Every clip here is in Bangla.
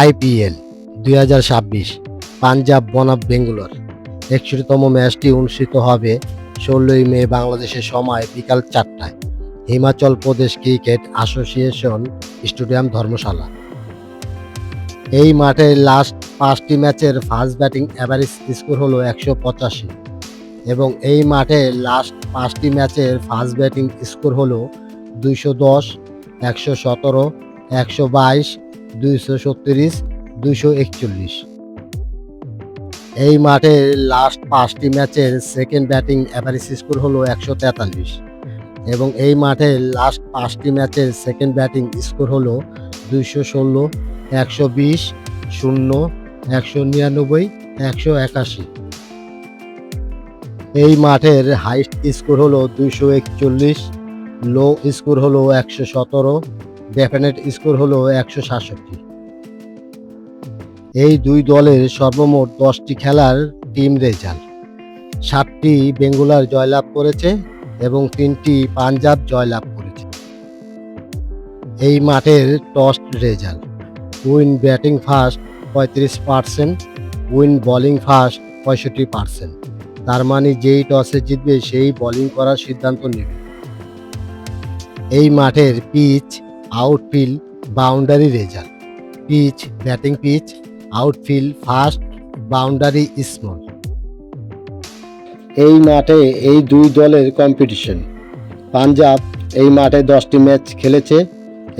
আইপিএল 2026 পাঞ্জাব বনাম বেঙ্গালোর 61তম ম্যাচটি অনুষ্ঠিত হবে 16ই মে বাংলাদেশের সময় বিকাল 4টায় Himachal Pradesh cricket association stadium ধর্মশালা। এই মাঠে লাস্ট 5টি ম্যাচের ফার্স্ট ব্যাটিং অ্যাভারেজ স্কোর হলো 185 এবং এই মাঠে লাস্ট 5টি ম্যাচের ফার্স্ট ব্যাটিং স্কোর হলো 210, 117, 122, 236, 241। এই মাঠে লাস্ট 5টি ম্যাচের সেকেন্ড ব্যাটিং অ্যাভারেজ স্কোর হলো 143 এবং এই মাঠে লাস্ট 5টি ম্যাচের সেকেন্ড ব্যাটিং স্কোর হলো 216, 120, 0, 199, 181। এই মাঠের হাইস্ট স্কোর হলো 241, লো স্কোর হলো 117, ডেফিনেট স্কোর হলো 167। এই দুই দলের সর্বমোট 10টি খেলার টিম রেজাল্ট 7টি বেঙ্গালুরু জয়লাভ করেছে এবং 3টি পাঞ্জাব জয়লাভ করেছে। এই মাঠের toss result win batting first 35%, win bowling first 65%। তার মানে যেই টসে জিতবে সেই বোলিং করার সিদ্ধান্ত নেবে। এই মাঠের pitch, outfield, boundary result pitch batting pitch, outfield fast, boundary small. এই মাঠে এই দুই দলের কম্পিটিশন। পাঞ্জাব এই মাঠে 10টি ম্যাচ খেলেছে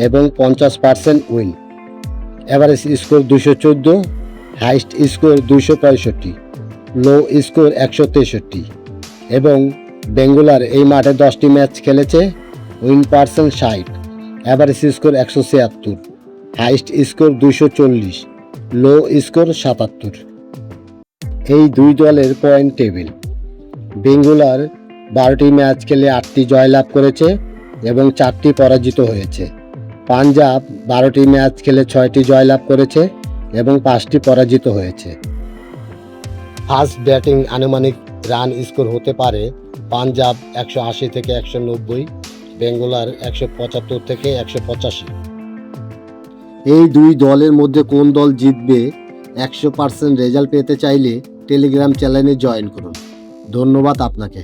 এবং 50% win, average score 214, highest score 265, low score 163 এবং বেঙ্গালুরু এই মাঠে 10টি ম্যাচ খেলেছে, win percent 60, average score 176, highest score 240, low score 77। এই দুই দলের পয়েন্ট টেবিল। বেঙ্গালুরু 12টি ম্যাচ খেলে 8টি জয়লাভ করেছে এবং 4টি পরাজিত হয়েছে। পাঞ্জাব 12টি ম্যাচ খেলে 6টি জয়লাভ করেছে এবং 5টি পরাজিত হয়েছে। ফার্স্ট ব্যাটিং আনুমানিক রান স্কোর হতে পারে পাঞ্জাব 180 থেকে 190, বেঙ্গালুরু 175 থেকে 185। এই দুই দলের মধ্যে কোন দল জিতবে 100% রেজাল্ট পেতে চাইলে টেলিগ্রাম চ্যানেলে জয়েন করুন। ধন্যবাদ আপনাকে।